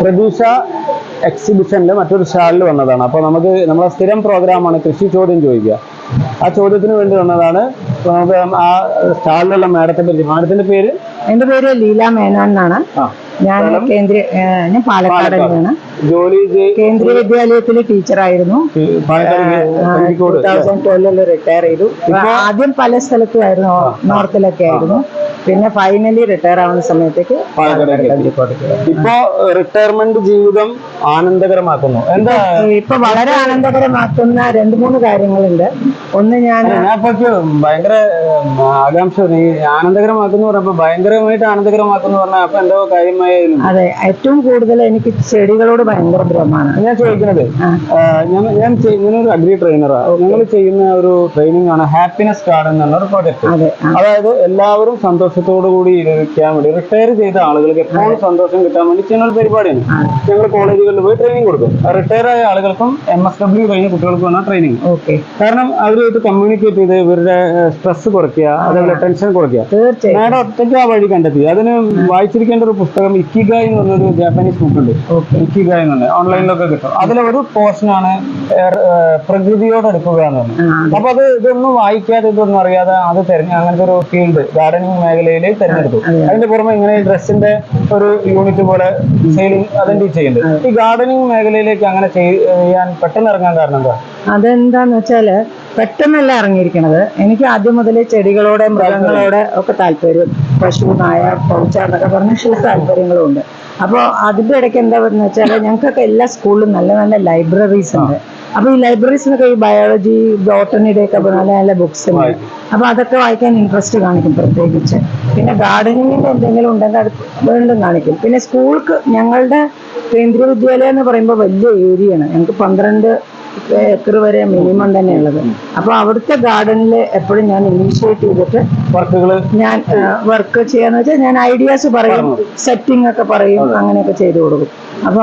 പ്രതീക്ഷ എക്സിബിഷനിൽ മറ്റൊരു സ്റ്റാളിൽ വന്നതാണ്. അപ്പോൾ നമ്മളെ സ്ഥിരം പ്രോഗ്രാമാണ് കൃഷി ചോദ്യം ചോദിക്കുക. ആ ചോദ്യത്തിന് വേണ്ടി വന്നതാണ്. നമുക്ക് ആ സ്റ്റാളിലുള്ള മാഡത്തിന്റെ പേര്? എന്റെ പേര് ലീല മേനോൻ എന്നാണ്. ഞാൻ പാലക്കാട് തന്നെയാണ്. ജോലി കേന്ദ്രീയ വിദ്യാലയത്തിലെ ടീച്ചറായിരുന്നു. 2012 റിട്ടയർ ചെയ്തു. ആദ്യം പല സ്ഥലത്തുമായിരുന്നു, നോർത്തിലൊക്കെ ആയിരുന്നു. പിന്നെ ഫൈനലി റിട്ടയർ ആവുന്ന സമയത്തേക്ക് ഇപ്പൊ റിട്ടയർമെന്റ് ജീവിതം ആനന്ദകരമാക്കുന്നു. എന്താ ഇപ്പൊ വളരെ ആനന്ദകരമാക്കുന്ന 2-3 കാര്യങ്ങളുണ്ട്. ഒന്ന് ഞാൻ ഭയങ്കര ആകാംക്ഷ, ആനന്ദകരമാക്കുന്നു പറഞ്ഞപ്പോ ഭയങ്കരമായിട്ട് ആനന്ദകരമാക്കുന്നു പറഞ്ഞാൽ അപ്പൊ എന്തോ കാര്യമായാലും. അതെ, ഏറ്റവും കൂടുതൽ എനിക്ക് ചെടികളോട് ഭയങ്കര ഭ്രമമാണ്. ഞാൻ ചോദിക്കുന്നത്, ഞാനൊരു അഗ്രി ട്രെയിനറാണ്. ഞങ്ങൾ ചെയ്യുന്ന ഒരു ട്രെയിനിങ് ആണ് ഹാപ്പിനെസ് ഗാർഡൻ എന്ന ഒരു പ്രോജക്ട്. അതായത് എല്ലാവരും സന്തോഷത്തോടു കൂടി ഇരിക്കാൻ വേണ്ടി, റിട്ടയർ ചെയ്ത ആളുകൾക്ക് എപ്പോഴും സന്തോഷം കിട്ടാൻ വേണ്ടി ചെയ്യുന്ന ഒരു പരിപാടിയാണ്. ഞങ്ങൾ കോളേജുകളിൽ പോയി ട്രെയിനിങ് കൊടുക്കും. റിട്ടയർ ആയ ആളുകൾക്കും MSW കഴിഞ്ഞ കുട്ടികൾക്കും ആണ് ട്രെയിനിങ്. കാരണം അവരുമായിട്ട് കമ്മ്യൂണിക്കേറ്റ് ചെയ്ത് ഇവരുടെ സ്ട്രെസ് കുറയ്ക്കുക, അതേപോലെ ടെൻഷൻ കുറയ്ക്കുക. മാഡം ഒറ്റയ്ക്ക് ആ വഴി കണ്ടെത്തി. അതിന് വായിച്ചിരിക്കേണ്ട ഒരു പുസ്തകം ഇക്കിഗായ് എന്ന് പറഞ്ഞൊരു ജാപ്പനീസ് ബുക്ക് ഉണ്ട്. ഇക്കിഗായ് എന്നുണ്ട്, ഓൺലൈനിലൊക്കെ കിട്ടും. അതിലൊരു പോർഷനാണ് പ്രകൃതിയോട് എടുക്കുക എന്ന് പറഞ്ഞത്. അപ്പൊ ഇതൊന്നും വായിക്കാതെ ഇതൊന്നും അറിയാതെ അത് അങ്ങനത്തെ ഒരു ഫീൽഡ് ഗാർഡനിങ് മേഖലയിൽ തെരഞ്ഞെടുത്തു. അതിന്റെ പുറമെ ഇങ്ങനെ ഡ്രസ്സിന്റെ ഒരു യൂണിറ്റ് പോലെ സെയിലിംഗ് അതെന്ത് ചെയ്യുന്നുണ്ട്. ഈ ഗാർഡനിങ് മേഖലയിലേക്ക് അങ്ങനെ ചെയ്യാൻ പെട്ടെന്ന് ഇറങ്ങാൻ കാരണം എന്താ? അതെന്താന്ന് വെച്ചാല് പെട്ടെന്നല്ല ഇറങ്ങിയിരിക്കണത്. എനിക്ക് ആദ്യം മുതലേ ചെടികളോടെ മൃഗങ്ങളോടെ ഒക്കെ താല്പര്യം, പശു, നായ, പൂച്ച എന്നൊക്കെ പറഞ്ഞ ചില താല്പര്യങ്ങളും ഉണ്ട്. അപ്പോൾ അതിന്റെ ഇടയ്ക്ക് എന്താ പറയുന്നത് വെച്ചാൽ ഞങ്ങൾക്കൊക്കെ എല്ലാ സ്കൂളിലും നല്ല നല്ല ലൈബ്രറീസ് ഉണ്ട്. അപ്പൊ ഈ ലൈബ്രറീസിനൊക്കെ ഈ ബയോളജി, ബോട്ടണിയുടെ ഒക്കെ നല്ല നല്ല ബുക്സ് ഉണ്ട്. അപ്പൊ അതൊക്കെ വായിക്കാൻ ഇൻട്രസ്റ്റ് കാണിക്കും പ്രത്യേകിച്ച്. പിന്നെ ഗാർഡനിങ്ങിൽ എന്തെങ്കിലും ഉണ്ടെങ്കിൽ അത് വീണ്ടും കാണിക്കും. പിന്നെ സ്കൂൾക്ക് ഞങ്ങളുടെ കേന്ദ്രീയ വിദ്യാലയം എന്ന് പറയുമ്പോൾ വലിയ ഏരിയയാണ്. ഞങ്ങൾക്ക് 12 ഏക്കർ വരെ മിനിമം തന്നെ ഉള്ളത്. അപ്പൊ അവിടുത്തെ ഗാർഡനിൽ എപ്പോഴും ഞാൻ ഇനീഷ്യേറ്റ് ചെയ്തിട്ട് ഞാൻ വർക്ക് ചെയ്യാന്ന് വെച്ചാൽ ഞാൻ ഐഡിയാസ് പറയും, സെറ്റിംഗ് ഒക്കെ പറയും, അങ്ങനെയൊക്കെ ചെയ്തു കൊടുക്കും. അപ്പൊ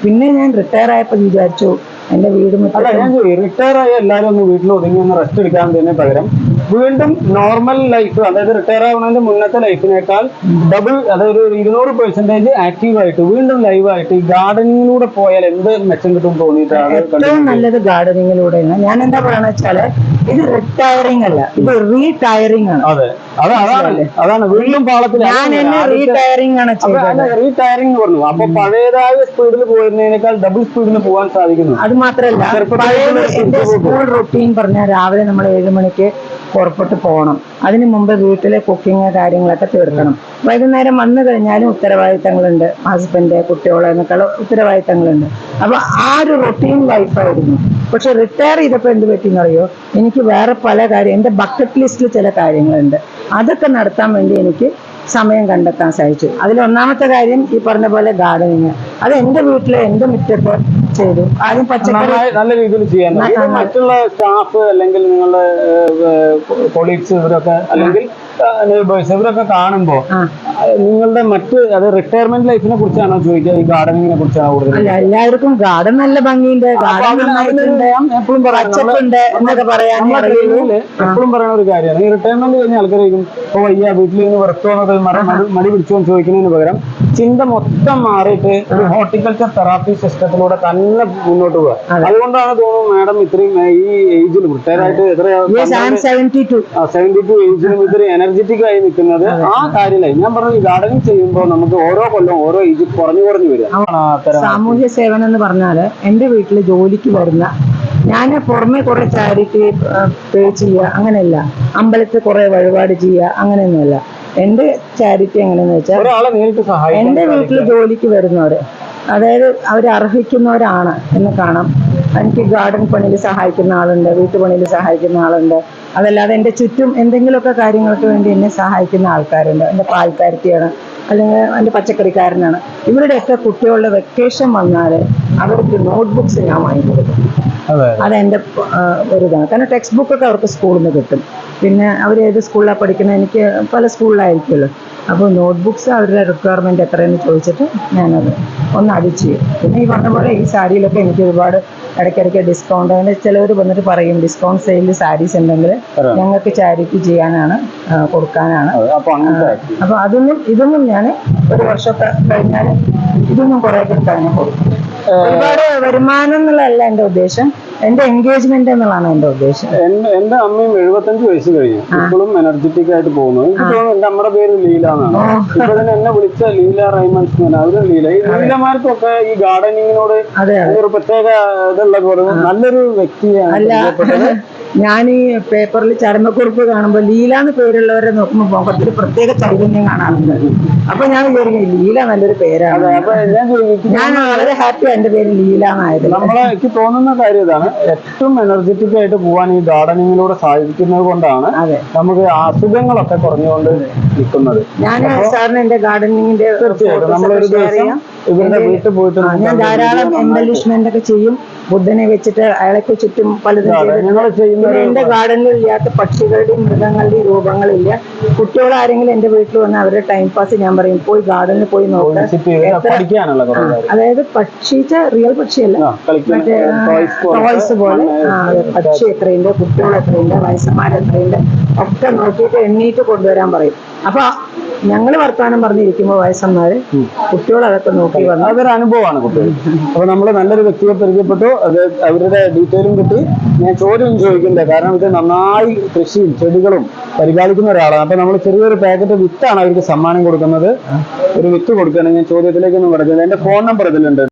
പിന്നെ ഞാൻ റിട്ടയർ ആയപ്പോൾ വിചാരിച്ചു എന്റെ വീട് റിട്ടയർ ആയ എല്ലാവരും ഒന്ന് വീട്ടിൽ ഒതുങ്ങി ഒന്ന് റെസ്റ്റ് എടുക്കാൻ തന്നെ പകരം വീണ്ടും നോർമൽ ലൈഫ്, അതായത് റിട്ടയർ ആവുന്നതിന്റെ മുന്നത്തെ ലൈഫിനേക്കാൾ ഡബിൾ, അതായത് 200% ആക്റ്റീവായിട്ട് വീണ്ടും ലൈവായിട്ട് ഈ ഗാർഡനിങ്ങിലൂടെ പോയാൽ എന്ത് മെച്ചം കിട്ടും തോന്നിയിട്ടാണ് ഏറ്റവും നല്ലത് ഗാർഡനിങ്ങിലൂടെയാണ്. ഞാൻ എന്താ പറയണ വെച്ചാല് ഇത് റിട്ടയറിംഗ് അല്ല, ഇത് റീടയറിംഗ് ആണ്. അതെ, അതാണ് വീണ്ടും പാളത്തിൽ ഞാൻ എന്നെ റീടയറിംഗ് ആണ് ചെയ്തത്. റീടയറിംഗ് പറഞ്ഞു. അപ്പൊ പഴയതായ സ്പീഡിൽ പോയിരുന്നതിനേക്കാൾ ഡബിൾ സ്പീഡിൽ പോകാൻ സാധിക്കുന്നു. അത് മാത്രല്ല, എന്റെ സ്കൂൾ റൊട്ടീൻ പറഞ്ഞാൽ രാവിലെ നമ്മൾ 7 മണിക്ക് പുറപ്പെട്ട് പോകണം. അതിന് മുമ്പ് വീട്ടിലെ കുക്കിങ് കാര്യങ്ങളൊക്കെ തീർക്കണം. വൈകുന്നേരം വന്നു കഴിഞ്ഞാലും ഉത്തരവാദിത്തങ്ങളുണ്ട്, ഹസ്ബൻഡ്, കുട്ടികളെ എന്നൊക്കെയുള്ള ഉത്തരവാദിത്തങ്ങളുണ്ട്. അപ്പൊ ആ ഒരു റൊട്ടീൻ ലൈഫായിരുന്നു. പക്ഷെ റിട്ടയർ ചെയ്തപ്പോൾ എന്ത് പറ്റിയെന്നറിയോ, എനിക്ക് വേറെ പല കാര്യം, എന്റെ ബക്കറ്റ് ലിസ്റ്റിൽ ചില കാര്യങ്ങളുണ്ട്, അതൊക്കെ നടത്താൻ വേണ്ടി എനിക്ക് സമയം കണ്ടെത്താൻ സാധിച്ചു. അതിലൊന്നാമത്തെ കാര്യം ഈ പറഞ്ഞ പോലെ ഗാർഡനിങ്. അത് എന്റെ വീട്ടില് എന്റെ മുറ്റത്ത് ചെയ്തു. ആദ്യം പച്ചക്കറി നല്ല രീതിയിൽ ചെയ്യാൻ മറ്റുള്ള സ്റ്റാഫ് അല്ലെങ്കിൽ നിങ്ങളുടെ കൊളീഗ്സ് ഇവരൊക്കെ അല്ലെങ്കിൽ നെയ്ബേഴ്സ് ഇവരൊക്കെ കാണുമ്പോൾ നിങ്ങളുടെ റിട്ടയർമെന്റ് ലൈഫിനെ കുറിച്ചാണോ ചോദിക്കുക, ഈ ഗാർഡനിങ്ങിനെ കുറിച്ചാണോ കൂടുതൽ? അല്ല, എല്ലാവർക്കും ഗാർഡൻ നല്ല ഭംഗിയുണ്ട്, എപ്പോഴും പറയുന്ന ഒരു കാര്യമാണ്. ഈ റിട്ടയർമെന്റ് കഴിഞ്ഞ ആൾക്കാരായിരിക്കും ഇപ്പൊ വയ്യ വീട്ടിൽ നിന്ന് വെറുത്തോന്നത് മടി പിടിച്ചോന്ന് ചോദിക്കുന്നതിന് പകരം ചിന്ത മൊത്തം മാറിയിട്ട് ഒരു ഹോർട്ടിക്കൾച്ചർ തെറാപ്പി സിസ്റ്റത്തിലൂടെ തന്നെ മുന്നോട്ട് പോവുക. അതുകൊണ്ടാണ് തോന്നുന്നു മാഡം ഇത്രയും ഈ ഏജിൽ റിട്ടയർ ആയിട്ട് 72 ഏജിലും ഇത്രയും എനർജറ്റിക് ആയി നിൽക്കുന്നത്. ആ കാര്യമില്ല, ഞാൻ പറഞ്ഞു ഗാർഡനിങ് ചെയ്യുമ്പോൾ നമുക്ക് ഓരോ കൊല്ലം ഓരോ ഏജ് കുറഞ്ഞു വരിക. സാമൂഹ്യ സേവനം എന്ന് പറഞ്ഞാല് എന്റെ വീട്ടില് ജോലിക്ക് വരുന്ന, ഞാൻ പുറമെ കുറെ ചാരിറ്റി പേ ചെയ്യുക അങ്ങനെയല്ല, അമ്പലത്തിൽ കുറെ വഴിപാട് ചെയ്യുക അങ്ങനെയൊന്നുമല്ല. എന്റെ ചാരിറ്റി എങ്ങനെയാന്ന് വെച്ചാൽ എന്റെ വീട്ടിൽ ജോലിക്ക് വരുന്നവര്, അതായത് അവർ അർഹിക്കുന്നവരാണ് എന്ന് കാണാം. എനിക്ക് ഗാർഡൻ പണിയിൽ സഹായിക്കുന്ന ആളുണ്ട്, വീട്ടുപണിയിൽ സഹായിക്കുന്ന ആളുണ്ട്. അതല്ലാതെ എൻ്റെ ചുറ്റും എന്തെങ്കിലുമൊക്കെ കാര്യങ്ങൾക്ക് വേണ്ടി എന്നെ സഹായിക്കുന്ന ആൾക്കാരുണ്ട്. എൻ്റെ പാൽക്കാരത്തിയാണ്, അല്ലെങ്കിൽ എൻ്റെ പച്ചക്കറിക്കാരനാണ്. ഇവരുടെയൊക്കെ കുട്ടികളുടെ വെക്കേഷൻ വന്നാൽ അവർക്ക് നോട്ട്ബുക്സ് ഞാൻ വാങ്ങിക്കൊടുക്കും. അതെൻ്റെ ഒരു ഇതാണ്. കാരണം ടെക്സ്റ്റ് ബുക്കൊക്കെ അവർക്ക് സ്കൂളിൽ നിന്ന് കിട്ടും. പിന്നെ അവർ ഏത് സ്കൂളിലാണ് പഠിക്കുന്നത്, എനിക്ക് പല സ്കൂളിലായിരിക്കുമല്ലോ. അപ്പോൾ നോട്ട്ബുക്സ് അവരുടെ റിക്വയർമെൻറ്റ് എത്രയെന്ന് ചോദിച്ചിട്ട് ഞാനത് ഒന്ന് അടിച്ച് ചെയ്യും. പിന്നെ ഈ പറഞ്ഞ പോലെ ഈ സാരിയിലൊക്കെ എനിക്ക് ഒരുപാട് ഇടയ്ക്കിടയ്ക്ക് ഡിസ്കൗണ്ട്, അങ്ങനെ ചിലവർ വന്നിട്ട് പറയും ഡിസ്കൗണ്ട് സെയിലിൽ സാരീസ് ഉണ്ടെങ്കിൽ ഞങ്ങൾക്ക് ചാരിറ്റി ചെയ്യാനാണ്, കൊടുക്കാനാണ്. അപ്പോൾ ഇതൊന്നും ഞാൻ ഒരു വർഷമൊക്കെ കഴിഞ്ഞാൽ ഇതൊന്നും കുറെ കഴിഞ്ഞു പോകും. ഒരുപാട് വരുമാനം എന്നുള്ളതല്ല എന്റെ ഉദ്ദേശം, എന്റെ എൻഗേജ്മെന്റ് എന്നുള്ളതാണ് എന്റെ ഉദ്ദേശം. എന്റെ അമ്മയും 75 വയസ്സ് കഴിഞ്ഞു, ഇപ്പോഴും എനർജറ്റിക് ആയിട്ട് പോകുന്നു. എനിക്ക് തോന്നുന്നു എന്റെ അമ്മയുടെ പേര് ലീല എന്നാണ്. ഇപ്പൊ തന്നെ എന്നെ വിളിച്ച ലീല റൈമൺസ് എന്നാണ്, അവരും ലീല. ഈ ലീലമാർക്കൊക്കെ ഈ ഗാർഡനിങ്ങിനോട് ഒരു പ്രത്യേക ഇതുള്ള പോലെ നല്ലൊരു വ്യക്തിയാണ്. ഞാൻ ഈ പേപ്പറിൽ ചരമക്കുറിപ്പ് കാണുമ്പോൾ ലീല എന്ന് പേരുള്ളവരെ നോക്കുമ്പോൾ മുഖത്തിൽ പ്രത്യേക ചൈതന്യം കാണാറുണ്ട്. അപ്പൊ ഞാൻ വിചാരിക്കും ലീല നല്ലൊരു പേരാണ്. ഞാൻ വളരെ ഹാപ്പി എന്റെ പേര് ലീല എന്നായത്. എനിക്ക് തോന്നുന്ന കാര്യം ഇതാണ്, ഏറ്റവും എനർജറ്റിക് ആയിട്ട് പോകാൻ ഈ ഗാർഡനിങ്ങിലൂടെ സാധിക്കുന്നത് കൊണ്ടാണ് നമുക്ക് അസുഖങ്ങളൊക്കെ കുറഞ്ഞുകൊണ്ട് നിൽക്കുന്നത്. ഞാൻ സാറിന് എന്റെ ഗാർഡനിങ്ങിന്റെ തീർച്ചയായിട്ടും നമ്മളൊരു ദിവസം ഇവരുടെ വീട്ടിൽ പോയിട്ട് ഞാൻ ധാരാളം എംബലിഷ്മെന്റ് ഒക്കെ ചെയ്യും. ബുദ്ധനെ വെച്ചിട്ട് അയാൾക്ക് ചുറ്റും പലതും എന്റെ ഗാർഡനിൽ ഇല്ലാത്ത പക്ഷികളുടെയും മൃഗങ്ങളുടെയും രൂപങ്ങളില്ല. കുട്ടികൾ ആരെങ്കിലും എന്റെ വീട്ടിൽ വന്ന് അവരുടെ ടൈം പാസ് ഞാൻ പറയും പോയി ഗാർഡനിൽ പോയി നോക്കാം. അതായത് പക്ഷിച്ച റിയൽ പക്ഷിയല്ല, മറ്റേ ടോയ്സ് പോലെ പക്ഷി എത്രയുണ്ട്, കുട്ടികൾ എത്രയുണ്ട്, വയസ്സന്മാർ എത്രയുണ്ട് ഒക്കെ നോക്കിയിട്ട് എണ്ണീറ്റ് കൊണ്ടുവരാൻ പറയും. അപ്പൊ ഞങ്ങള് വർത്താനം പറഞ്ഞിരിക്കുമ്പോൾ വയസ്സന്മാര് കുട്ടികൾ അതൊക്കെ നോക്കി വന്നു. അതൊരു അനുഭവമാണ് കുട്ടികൾ. അപ്പൊ നമ്മള് നല്ലൊരു വ്യക്തിയെ പരിചയപ്പെട്ടു, അത് അവരുടെ ഡീറ്റെയിലും കിട്ടി. ഞാൻ ചോദ്യം ചോദിക്കണ്ടേ, കാരണം ഇത് നന്നായി കൃഷിയും ചെടികളും പരിപാലിക്കുന്ന ഒരാളാണ്. അപ്പൊ നമ്മൾ ചെറിയൊരു പാക്കറ്റ് വിത്താണ് അവർക്ക് സമ്മാനം കൊടുക്കുന്നത്. ഒരു വിത്ത് കൊടുക്കുകയാണെങ്കിൽ ഞാൻ ചോദ്യത്തിലേക്കൊന്നും കിടക്കുന്നത്. എന്റെ ഫോൺ നമ്പർ ഇതിലുണ്ട്.